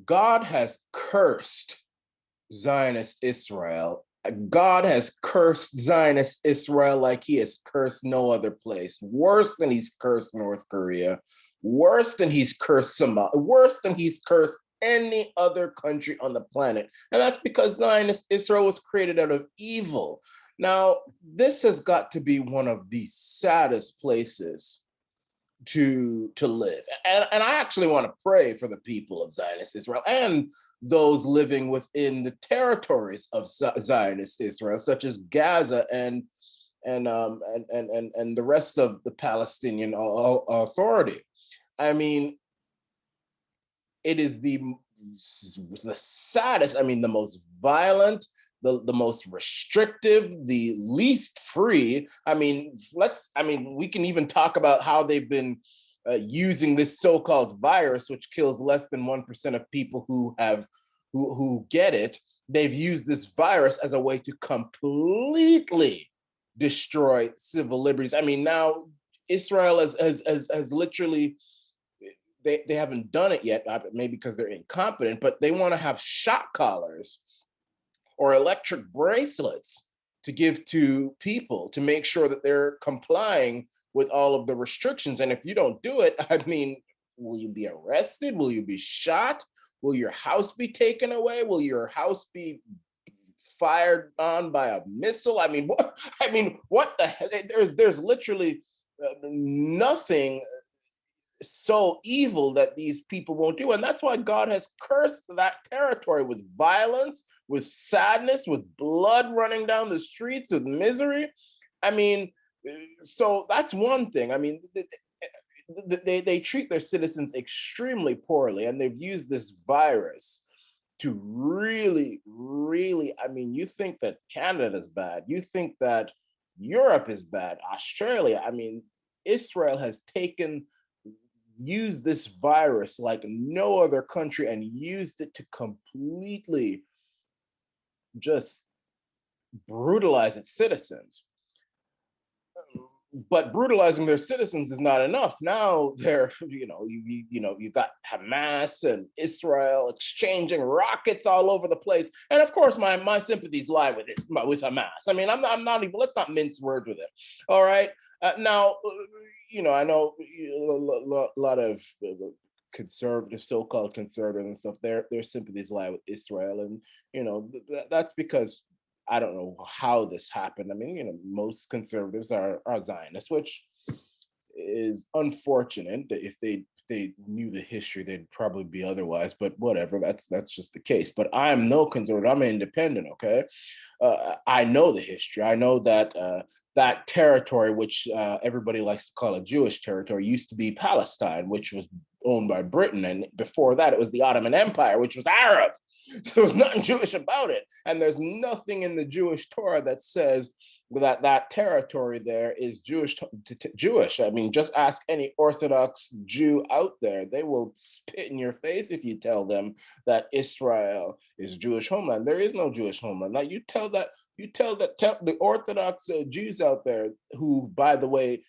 God has cursed Zionist Israel. God has cursed Zionist Israel like he has cursed no other place. Worse than he's cursed North Korea. Worse than he's cursed Somalia. Worse than he's cursed any other country on the planet. And that's because Zionist Israel was created out of evil. Now, this has got to be one of the saddest places to live. And I actually want to pray for the people of Zionist Israel and those living within the territories of Zionist Israel, such as Gaza and the rest of the Palestinian Authority. I mean, it is the saddest, I mean, the most violent, the most restrictive, the least free. I mean, we can even talk about how they've been using this so-called virus, which kills less than 1% of people who get it. They've used this virus as a way to completely destroy civil liberties. I mean, now Israel has literally, they haven't done it yet, maybe because they're incompetent, but they want to have shot collars or electric bracelets to give to people to make sure that they're complying with all of the restrictions. And if you don't do it, I mean, will you be arrested? Will you be shot? Will your house be taken away? Will your house be fired on by a missile? I mean, what the heck? There's literally nothing so evil that these people won't do. And that's why God has cursed that territory with violence, with sadness, with blood running down the streets, with misery. I mean, so that's one thing. I mean, they treat their citizens extremely poorly, and they've used this virus to really, really, I mean, you think that Canada's bad, you think that Europe is bad, Australia, I mean, Israel has used this virus like no other country and used it to completely just brutalize its citizens. But brutalizing their citizens is not enough. Now they're, you got Hamas and Israel exchanging rockets all over the place. And of course, my sympathies lie with Hamas. I mean, I'm not even, let's not mince words with it. All right. Now, I know a lot of conservative, so-called conservative and stuff, their sympathies lie with Israel. And, that's because I don't know how this happened. I mean, most conservatives are Zionists, which is unfortunate. If they knew the history, they'd probably be otherwise. But whatever, that's just the case. But I'm no conservative. I'm an independent. Okay, I know the history. I know that that territory, which everybody likes to call a Jewish territory, used to be Palestine, which was owned by Britain, and before that, it was the Ottoman Empire, which was Arab. So there's nothing Jewish about it. And there's nothing in the Jewish Torah that says that that territory there is Jewish. I mean, just ask any Orthodox Jew out there. They will spit in your face if you tell them that Israel is Jewish homeland. There is no Jewish homeland. Now tell the Orthodox Jews out there, who, by the way,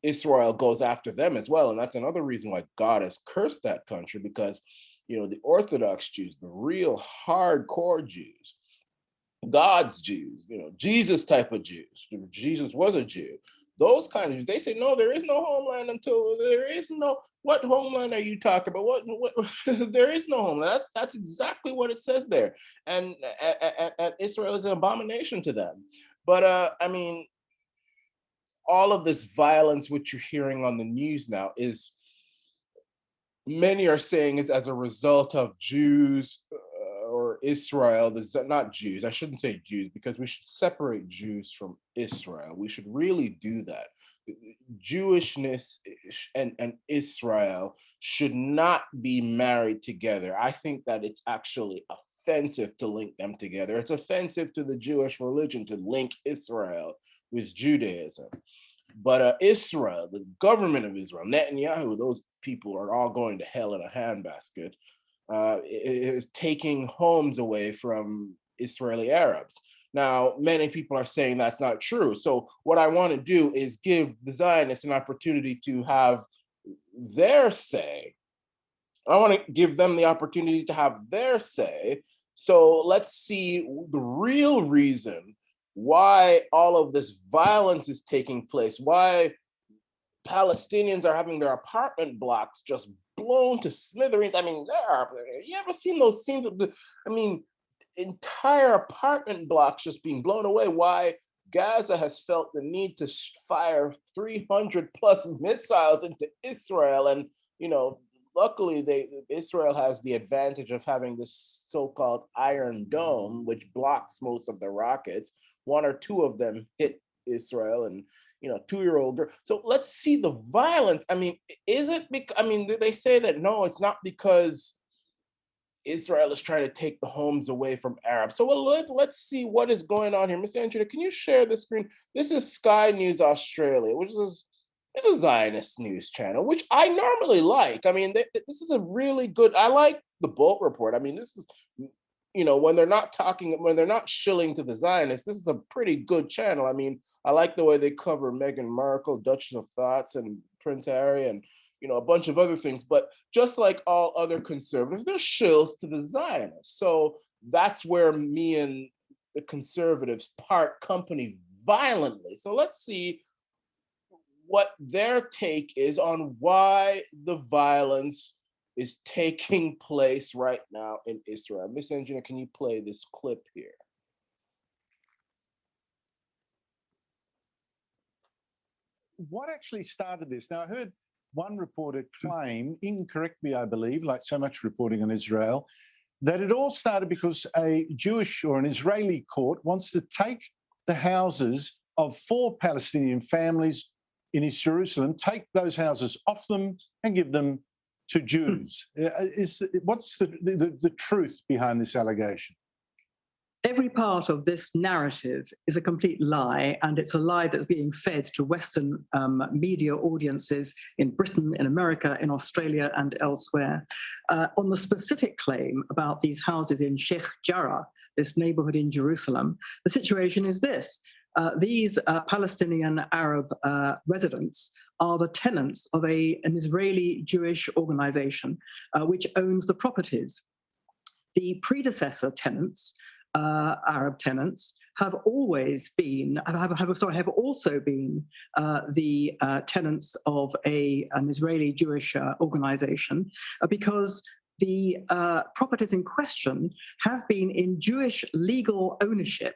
Israel goes after them as well. And that's another reason why God has cursed that country, because the Orthodox Jews, the real hardcore Jews, God's Jews, Jesus type of Jews. Jesus was a Jew. Those kind of Jews, they say, no, there is no homeland until there is no. What homeland are you talking about? What there is no homeland. That's exactly what it says there. And Israel is an abomination to them. But I mean, all of this violence which you're hearing on the news now is, many are saying, is as a result of Jews or Israel. Not Jews. I shouldn't say Jews, because we should separate Jews from Israel. We should really do that. Jewishness and Israel should not be married together. I think that it's actually offensive to link them together. It's offensive to the Jewish religion to link Israel with Judaism. But Israel, the government of Israel, Netanyahu, those people are all going to hell in a handbasket, is taking homes away from Israeli Arabs. Now, many people are saying that's not true. So what I want to do is give the Zionists an opportunity to have their say I want to give them the opportunity to have their say. So let's see the real reason why all of this violence is taking place, why Palestinians are having their apartment blocks just blown to smithereens. I mean, you ever seen those scenes of entire apartment blocks just being blown away? Why Gaza has felt the need to fire 300 plus missiles into Israel. And, luckily Israel has the advantage of having this so-called Iron Dome, which blocks most of the rockets. One or two of them hit Israel, and 2-year-old girl. So let's see the violence. I mean, is it because, they say that no, it's not because Israel is trying to take the homes away from Arabs. So let's see what is going on here. Ms. Angela, can you share the screen? This is Sky News Australia, which is it's a Zionist news channel, which I normally like. I mean, this is a really good, I like the Bolt Report. I mean, this is, when they're not shilling to the Zionists, this is a pretty good channel. I mean, I like the way they cover Meghan Markle, Duchess of Thoughts, and Prince Harry, and a bunch of other things. But just like all other conservatives, they're shills to the Zionists. So that's where me and the conservatives part company violently. So let's see what their take is on why the violence is taking place right now in Israel. Miss Engineer, can you play this clip here? What actually started this? Now, I heard one reporter claim, incorrectly, I believe, like so much reporting on Israel, that it all started because a Jewish or an Israeli court wants to take the houses of 4 Palestinian families in East Jerusalem, take those houses off them and give them to Jews. What's the truth behind this allegation? Every part of this narrative is a complete lie, and it's a lie that's being fed to Western media audiences in Britain, in America, in Australia, and elsewhere. On the specific claim about these houses in Sheikh Jarrah, this neighborhood in Jerusalem, the situation is this. These Palestinian Arab residents are the tenants of an Israeli Jewish organization which owns the properties. The predecessor tenants, Arab tenants, have always been, have also been the tenants of an Israeli Jewish organization, because the properties in question have been in Jewish legal ownership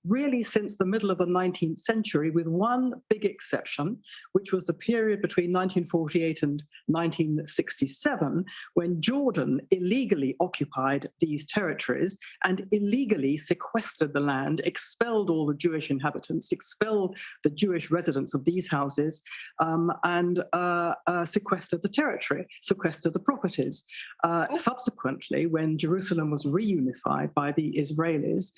really since the middle of the 19th century, with one big exception, which was the period between 1948 and 1967, when Jordan illegally occupied these territories and illegally sequestered the land, expelled all the Jewish inhabitants, expelled the Jewish residents of these houses, and sequestered the territory, sequestered the properties. Subsequently, when Jerusalem was reunified by the Israelis,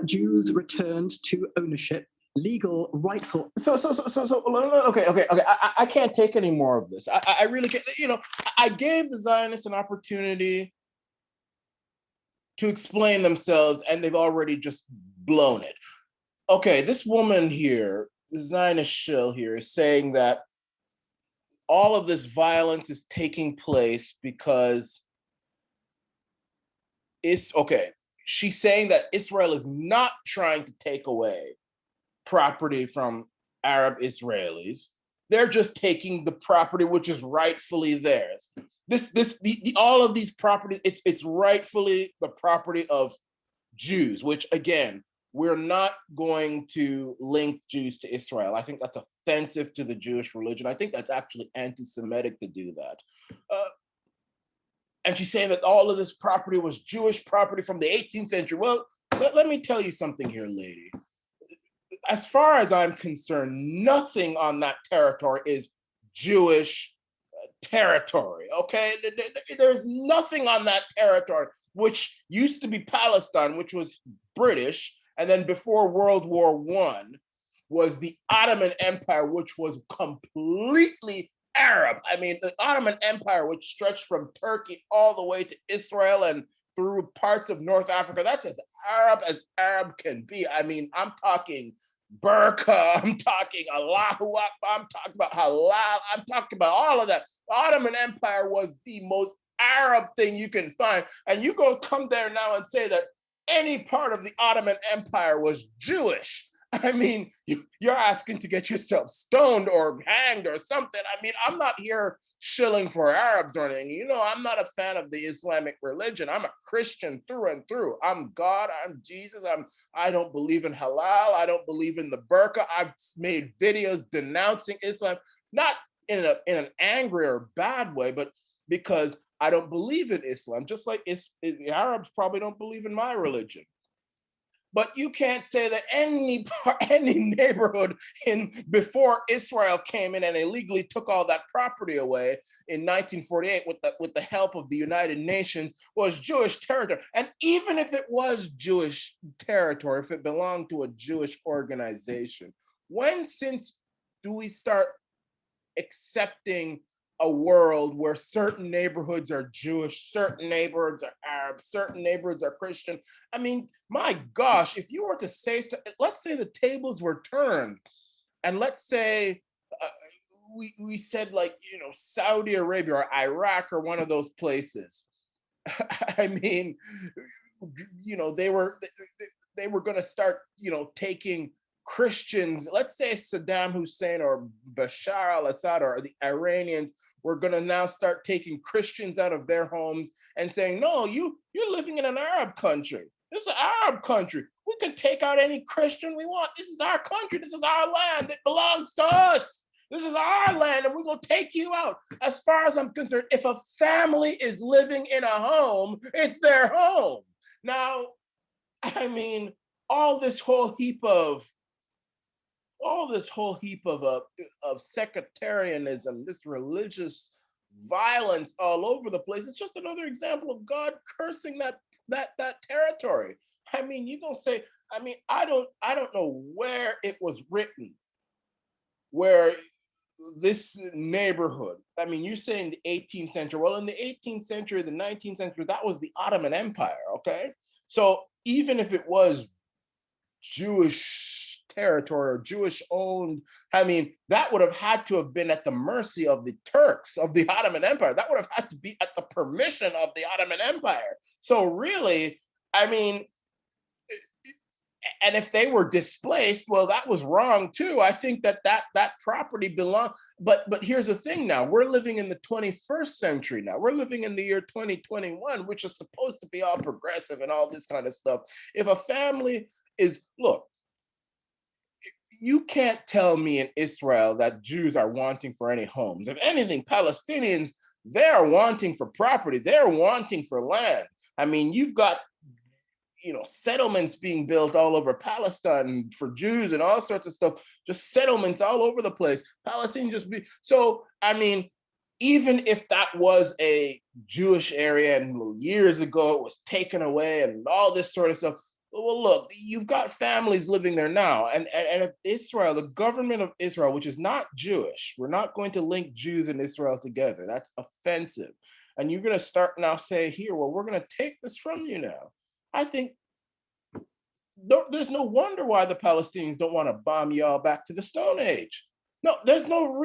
Jews returned to ownership, legal, rightful. Okay. I can't take any more of this. I really can't. I gave the Zionists an opportunity to explain themselves, and they've already just blown it. Okay, this woman here, the Zionist shill here, is saying that all of this violence is taking place because it's okay. She's saying that Israel is not trying to take away property from Arab Israelis. They're just taking the property which is rightfully theirs. All of these properties, it's rightfully the property of Jews, which again, we're not going to link Jews to Israel. I think that's offensive to the Jewish religion. I think that's actually anti-Semitic to do that. And she's saying that all of this property was Jewish property from the 18th century. Well, let me tell you something here, lady. As far as I'm concerned, nothing on that territory is Jewish territory, okay? There's nothing on that territory, which used to be Palestine, which was British, and then before World War I was the Ottoman Empire, which was completely Arab. I mean, the Ottoman Empire, which stretched from Turkey all the way to Israel and through parts of North Africa, that's as Arab can be. I mean, I'm talking Burqa, I'm talking Allahu Akbar, I'm talking about Halal, I'm talking about all of that. The Ottoman Empire was the most Arab thing you can find. And you go come there now and say that any part of the Ottoman Empire was Jewish. I mean, you're asking to get yourself stoned or hanged or something. I mean, I'm not here shilling for Arabs or anything. You know, I'm not a fan of the Islamic religion. I'm a Christian through and through. I'm God, I'm Jesus. I don't believe in halal. I don't believe in the burqa. I've made videos denouncing Islam, not in an angry or bad way, but because I don't believe in Islam, just like Arabs probably don't believe in my religion. But you can't say that any neighborhood before Israel came in and illegally took all that property away in 1948 with the help of the United Nations was Jewish territory. And even if it was Jewish territory, if it belonged to a Jewish organization, when since do we start accepting a world where certain neighborhoods are Jewish, certain neighborhoods are Arab, certain neighborhoods are Christian? I mean, my gosh, if you were to say, let's say the tables were turned, and let's say we said, like, you know, Saudi Arabia or Iraq or one of those places. I mean, you know, they were going to start, you know, taking Christians, let's say Saddam Hussein or Bashar al-Assad or the Iranians, we're going to now start taking Christians out of their homes and saying, no, you're living in an Arab country. This is an Arab country. We can take out any Christian we want. This is our country. This is our land. It belongs to us. This is our land, and we're going to take you out. As far as I'm concerned, if a family is living in a home, it's their home. Now, I mean, all this whole heap of sectarianism, this religious violence all over the place, it's just another example of God cursing that territory. I mean, you're gonna say, I mean, I don't know where it was written, where this neighborhood, I mean, you're saying the 18th century. Well, in the 18th century, the 19th century, that was the Ottoman Empire, okay? So even if it was Jewish territory or Jewish owned, I mean, that would have had to have been at the mercy of the Turks of the Ottoman Empire. That would have had to be at the permission of the Ottoman Empire. So really, I mean, and if they were displaced, well, that was wrong too. I think that property belonged. But here's the thing now, we're living in the 21st century now. We're living in the year 2021, which is supposed to be all progressive and all this kind of stuff. If a family is, look, you can't tell me in Israel that Jews are wanting for any homes. If anything, Palestinians, they're wanting for property. They're wanting for land. I mean, you've got, you know, settlements being built all over Palestine for Jews and all sorts of stuff, just settlements all over the place. Palestine so, I mean, even if that was a Jewish area and years ago it was taken away and all this sort of stuff, well, look, you've got families living there now. And if Israel, the government of Israel, which is not Jewish, we're not going to link Jews and Israel together. That's offensive. And you're going to start now say here, well, we're going to take this from you now. I think there's no wonder why the Palestinians don't want to bomb y'all back to the Stone Age. No, there's no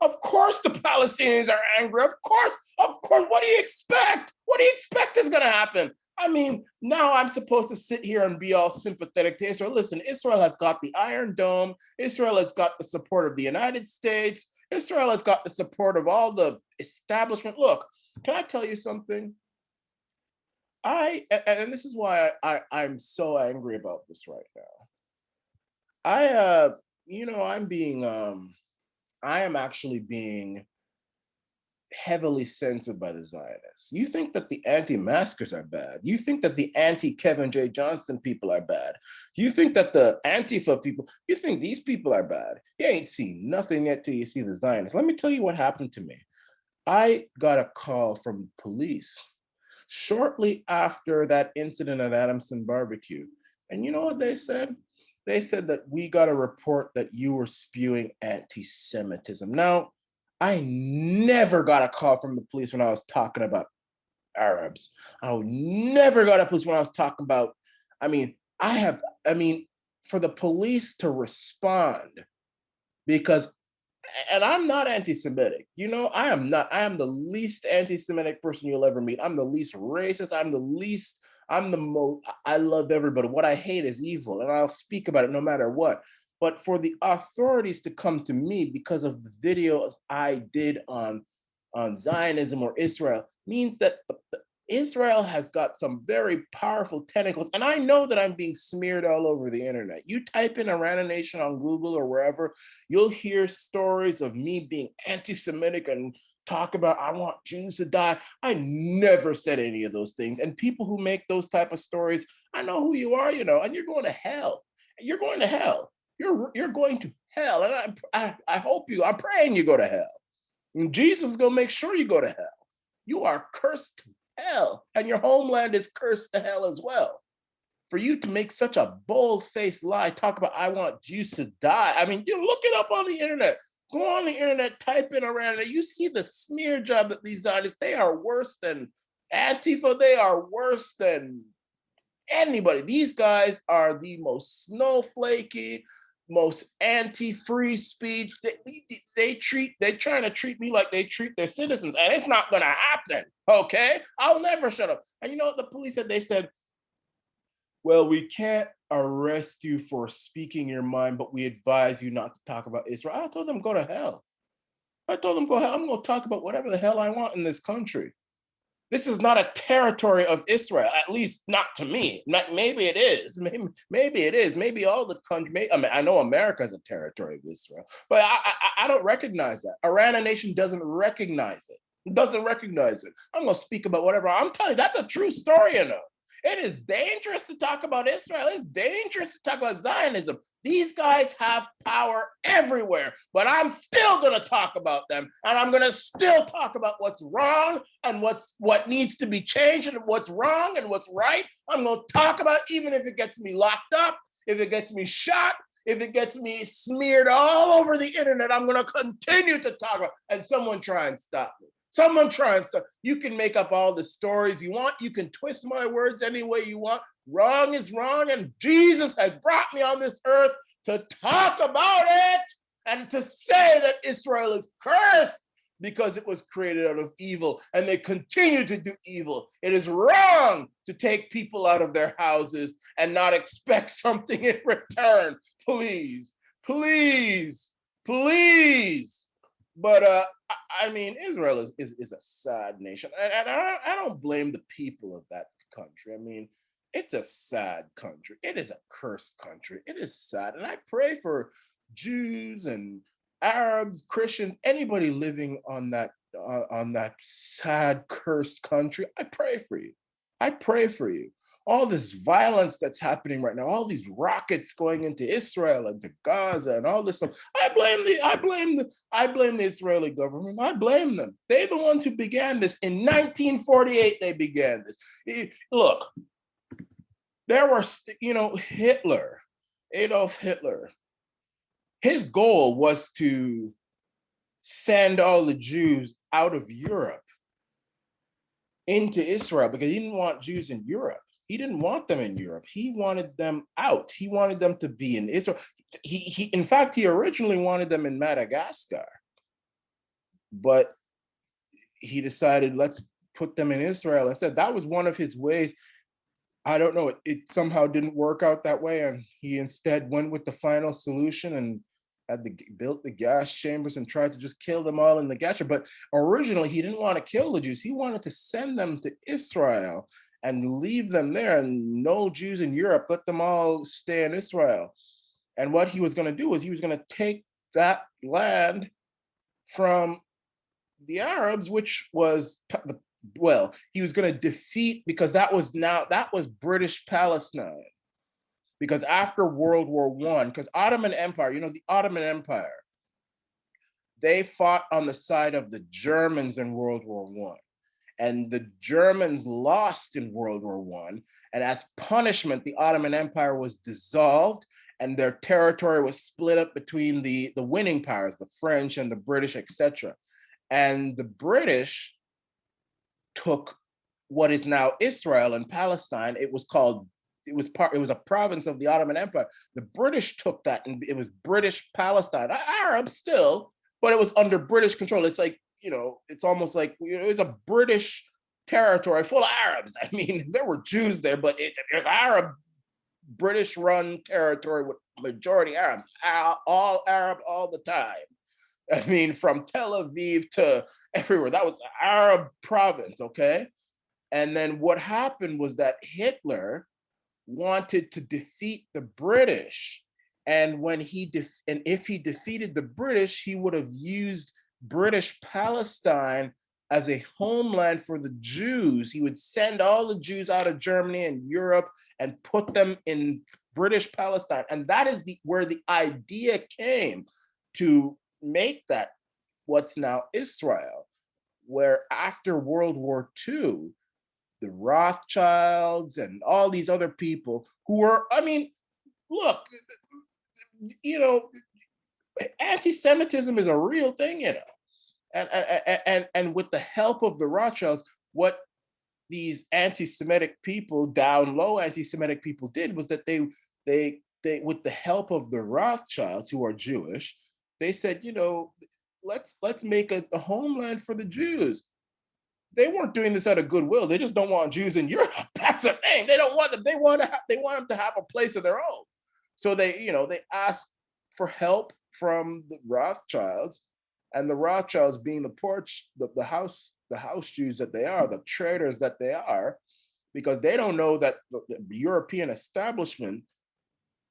of course the Palestinians are angry. Of course. What do you expect? What do you expect is going to happen? I mean, now I'm supposed to sit here and be all sympathetic to Israel. Listen, Israel has got the Iron Dome. Israel has got the support of the United States. Israel has got the support of all the establishment. Look, can I tell you something? And this is why I'm so angry about this right now. I am actually being heavily censored by the Zionists. You think that the anti-maskers are bad. You think that the anti-Kevin J. Johnson people are bad. You think that the Antifa people, you think these people are bad. You ain't seen nothing yet till you see the Zionists. Let me tell you what happened to me. I got a call from police shortly after that incident at Adamson Barbecue. And you know what they said? They said that we got a report that you were spewing anti-Semitism. Now, I never got a call from the police when I was talking about Arabs. I never got a police when I was talking about, for the police to respond, because and I'm not anti-Semitic. I am not. I am the least anti-Semitic person you'll ever meet. I'm the least racist. I'm the most, I love everybody. What I hate is evil, and I'll speak about it no matter what. But for the authorities to come to me because of the videos I did on Zionism or Israel means that Israel has got some very powerful tentacles. And I know that I'm being smeared all over the internet. You type in Arana Nation on Google or wherever, you'll hear stories of me being anti-Semitic and talk about I want Jews to die. I never said any of those things. And people who make those type of stories, I know who you are, and you're going to hell. You're going to hell. You're going to hell. And I'm praying you go to hell. And Jesus is going to make sure you go to hell. You are cursed to hell, and your homeland is cursed to hell as well. For you to make such a bold-faced lie, talk about I want Jews to die. I mean, you look it up on the internet. Go on the internet, type in around it. You see the smear job that these Zionists, they are worse than Antifa. They are worse than anybody. These guys are the most snowflakey, most anti-free speech. They're trying to treat me like they treat their citizens, and it's not gonna happen. Okay, I'll never shut up. And you know what the police said? They said, well, we can't arrest you for speaking your mind, but we advise you not to talk about Israel. I told them go to hell. I told them go hell. I'm going to talk about whatever the hell I want in this country. This is not a territory of Israel, at least not to me. Maybe it is. Maybe it is. Maybe all the country. I know America is a territory of Israel, but I don't recognize that. Arana Nation doesn't recognize it. Doesn't recognize it. I'm going to speak about whatever. I'm telling you, that's a true story, It is dangerous to talk about Israel. It's dangerous to talk about Zionism. These guys have power everywhere, but I'm still going to talk about them, and I'm going to still talk about what's wrong and what needs to be changed and what's wrong and what's right. I'm going to talk about it, even if it gets me locked up, if it gets me shot, if it gets me smeared all over the internet. I'm going to continue to talk about it, and someone try and stop me. Someone try and stop. You can make up all the stories you want. You can twist my words any way you want. Wrong is wrong, and Jesus has brought me on this earth to talk about it and to say that Israel is cursed because it was created out of evil, and they continue to do evil. It is wrong to take people out of their houses and not expect something in return. Please, please, please. But I mean, Israel is a sad nation, and I don't blame the people of that country. I mean, it's a sad country. It is a cursed country. It is sad, and I pray for Jews and Arabs, Christians, anybody living on that sad, cursed country. I pray for you. I pray for you. All this violence that's happening right now, all these rockets going into Israel and to Gaza and all this stuff. I blame the Israeli government. I blame them. They're the ones who began this. In 1948, they began this. Look, there were, Hitler, Adolf Hitler, his goal was to send all the Jews out of Europe into Israel because he didn't want Jews in Europe. He didn't want them in Europe. He wanted them out. He wanted them to be in Israel. In fact, he originally wanted them in Madagascar, but he decided, let's put them in Israel. I said that was one of his ways. I don't know, it somehow didn't work out that way, and he instead went with the final solution and built the gas chambers and tried to just kill them all in the gas chamber. But originally, he didn't want to kill the Jews. He wanted to send them to Israel and leave them there, and no Jews in Europe, let them all stay in Israel. And what he was going to do was he was going to take that land from the Arabs, which was, well, he was going to defeat, because that was British Palestine. Because after World War I, because Ottoman Empire, the Ottoman Empire, they fought on the side of the Germans in World War I. And the Germans lost in World War I. And as punishment, the Ottoman Empire was dissolved and their territory was split up between the winning powers, the French and the British, etc. And the British took what is now Israel and Palestine. It was a province of the Ottoman Empire. The British took that, and it was British Palestine. Arabs still, but it was under British control. It's like, you know, it's almost like, you know, it's a British territory full of Arabs. I mean, there were Jews there, but there's Arab, British-run territory with majority Arabs, all Arab all the time. I mean, from Tel Aviv to everywhere. That was Arab province, okay? And then what happened was that Hitler wanted to defeat the British. And when and if he defeated the British, he would have used British Palestine as a homeland for the Jews. He would send all the Jews out of Germany and Europe and put them in British Palestine. And that is where the idea came to make that what's now Israel, where after World War II, the Rothschilds and all these other people who were, I mean, look, you know, anti-Semitism is a real thing, you know, and with the help of the Rothschilds, what these anti-Semitic people, down low anti-Semitic people did was that they with the help of the Rothschilds, who are Jewish, they said, you know, let's make a homeland for the Jews. They weren't doing this out of goodwill. They just don't want Jews in Europe. That's the thing. They don't want them. They want them to have a place of their own. So they, you know, they asked for help from the Rothschilds, and the Rothschilds, being the house Jews that they are, the traitors that they are, because they don't know that the European establishment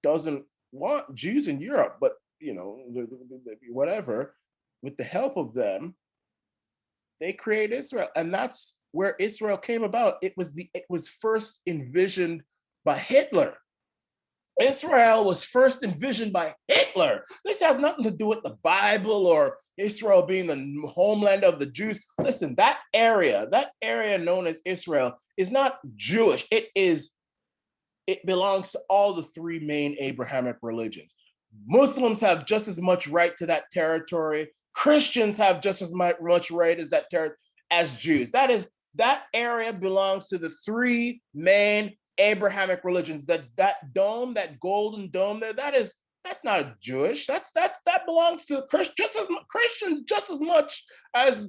doesn't want Jews in Europe, but you know, whatever. With the help of them, they create Israel, and that's where Israel came about. It was first envisioned by Hitler. Israel was first envisioned by Hitler. This has nothing to do with the Bible or Israel being the homeland of the Jews. Listen, that area known as Israel is not Jewish. It belongs to all the three main Abrahamic religions. Muslims have just as much right to that territory. Christians have just as much right as that territory as Jews. That area belongs to the three main Abrahamic religions. That dome, that golden dome there, that's not Jewish. That belongs to Christian just as much as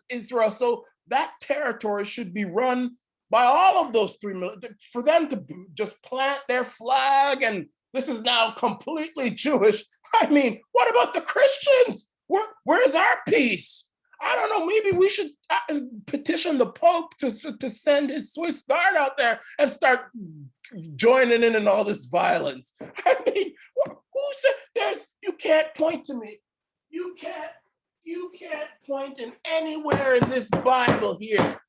Israel. So that territory should be run by all of those three. For them to just plant their flag and this is now completely Jewish. I mean, what about the Christians? Where's our peace? I don't know, maybe we should petition the Pope to send his Swiss Guard out there and start joining in all this violence. I mean, who said you can't point to me. You can't point in anywhere in this Bible here,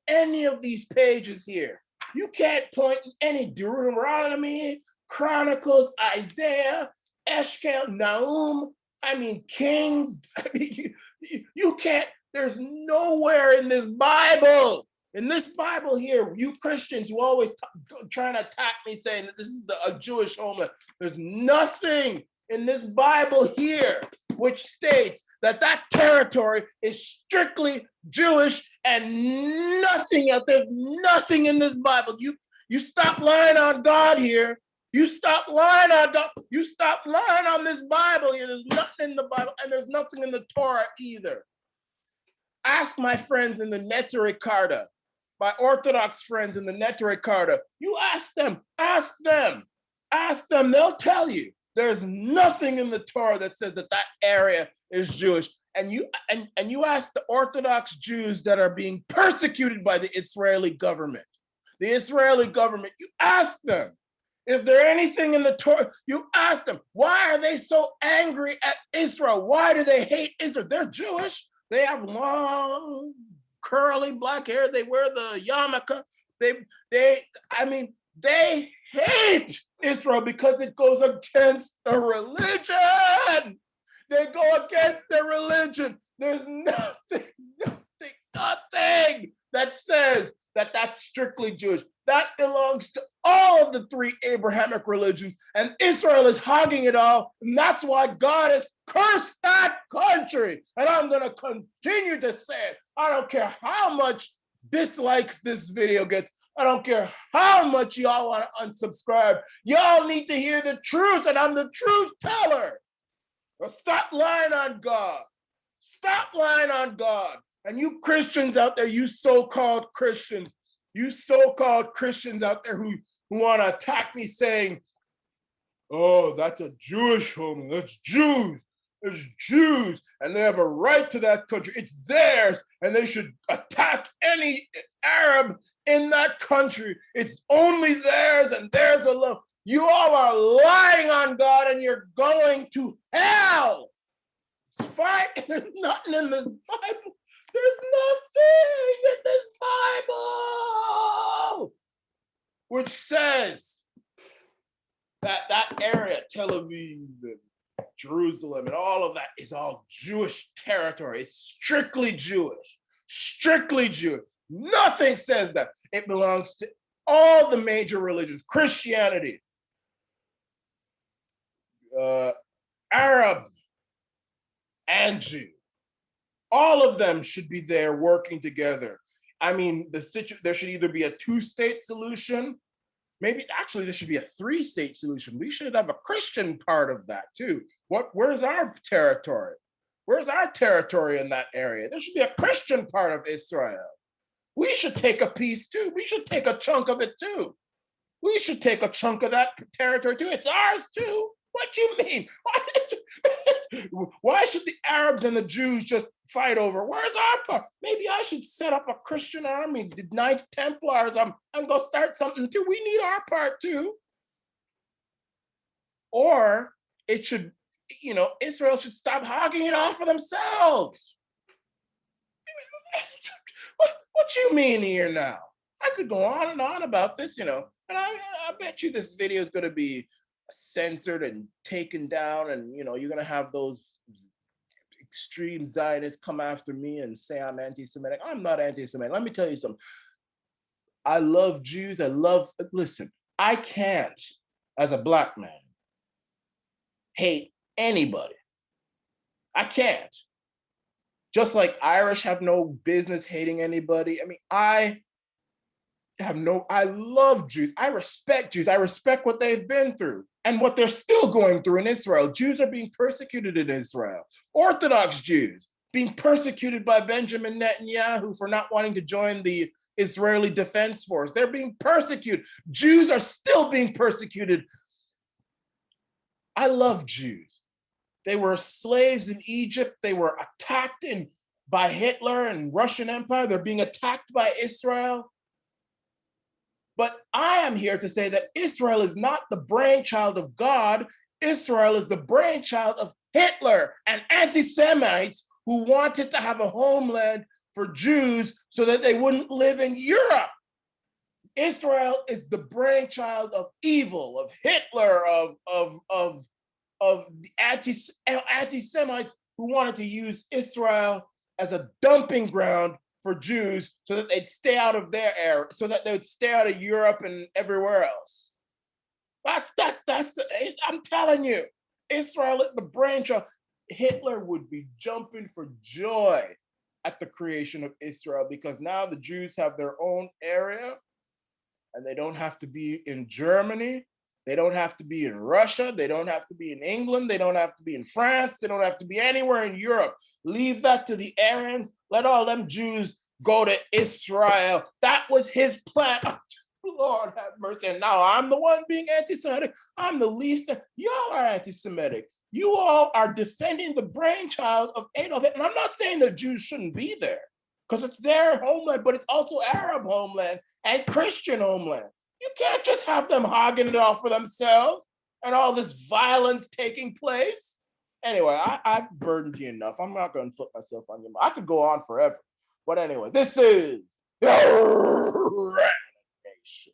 any of these pages here. You can't point in any Deuteronomy, Chronicles, Isaiah, Eshkel, Nahum, I mean, Kings. I mean, you can't, there's nowhere in this Bible here, you Christians who always trying to attack me saying that this is a Jewish homeland. There's nothing in this Bible here which states that territory is strictly Jewish and nothing else. There's nothing in this Bible. You stop lying on God here. You stop lying on God. You stop lying on this Bible here. There's nothing in the Bible, and there's nothing in the Torah either. Ask my friends in the Neturei Karta, my Orthodox friends in the Neturei Karta. You ask them. They'll tell you. There's nothing in the Torah that says that area is Jewish. And you ask the Orthodox Jews that are being persecuted by the Israeli government. You ask them, is there anything in the Torah? You ask them, why are they so angry at Israel? Why do they hate Israel? They're Jewish. They have long, curly black hair. They wear the yarmulke. They hate Israel because it goes against the religion. They go against their religion. There's nothing that says that that's strictly Jewish. That belongs to all of the three Abrahamic religions, and Israel is hogging it all, and that's why God has cursed that country. And I'm going to continue to say it. I don't care how much dislikes this video gets. I don't care how much y'all want to unsubscribe. Y'all need to hear the truth, and I'm the truth teller. Stop lying on God. Stop lying on God. And you Christians out there, you so-called Christians out there who want to attack me saying, oh, that's a Jewish homeland. That's Jews. There's Jews, and they have a right to that country. It's theirs, and they should attack any Arab in that country. It's only theirs, and theirs alone. You all are lying on God, and you're going to hell. It's fine. There's nothing in the Bible. There's nothing in this Bible which says that area, Tel Aviv, and Jerusalem, and all of that is all Jewish territory. It's strictly Jewish. Strictly Jewish. Nothing says that. It belongs to all the major religions. Christianity, Arab, and Jew. All of them should be there working together. I mean, there should either be a two-state solution. Maybe actually there should be a three-state solution. We should have a Christian part of that too. Where's our territory? Where's our territory in that area? There should be a Christian part of Israel. We should take a piece too. We should take a chunk of it too. We should take a chunk of that territory too. It's ours too. What do you mean? Why should the Arabs and the Jews just fight over? Where's our part? Maybe I should set up a Christian army, the Knights Templars. I'm gonna start something too. We need our part too. Or it should, Israel should stop hogging it all for themselves. What you mean here now? I could go on and on about this, and I bet you this video is gonna be censored and taken down, and you're gonna have those extreme Zionists come after me and say I'm anti-Semitic. I'm not anti-Semitic. Let me tell you something. I love Jews. Listen, I can't, as a Black man, hate anybody. I can't. Just like Irish have no business hating anybody. I mean, I love Jews. I respect Jews. I respect what they've been through and what they're still going through in Israel. Jews are being persecuted in Israel. Orthodox Jews being persecuted by Benjamin Netanyahu for not wanting to join the Israeli Defense Force. They're being persecuted. Jews are still being persecuted. I love Jews. They were slaves in Egypt. They were attacked by Hitler and Russian Empire. They're being attacked by Israel. But I am here to say that Israel is not the brainchild of God. Israel is the brainchild of Hitler and anti-Semites who wanted to have a homeland for Jews so that they wouldn't live in Europe. Israel is the brainchild of evil, of Hitler, of the anti-Semites who wanted to use Israel as a dumping ground for Jews so that they'd stay out of their area, so that they would stay out of Europe and everywhere else. I'm telling you, Israel is the brainchild. Hitler would be jumping for joy at the creation of Israel because now the Jews have their own area and they don't have to be in Germany. They don't have to be in Russia. They don't have to be in England. They don't have to be in France. They don't have to be anywhere in Europe. Leave that to the Aryans. Let all them Jews go to Israel. That was his plan. Oh, Lord have mercy. And now I'm the one being anti-Semitic. I'm the least. Y'all are anti-Semitic. You all are defending the brainchild of Adolf Hitler. And I'm not saying that Jews shouldn't be there because it's their homeland, but it's also Arab homeland and Christian homeland. You can't just have them hogging it all for themselves and all this violence taking place. Anyway, I've burdened you enough. I'm not going to flip myself on you. I could go on forever. But anyway, this is the Arana Nation.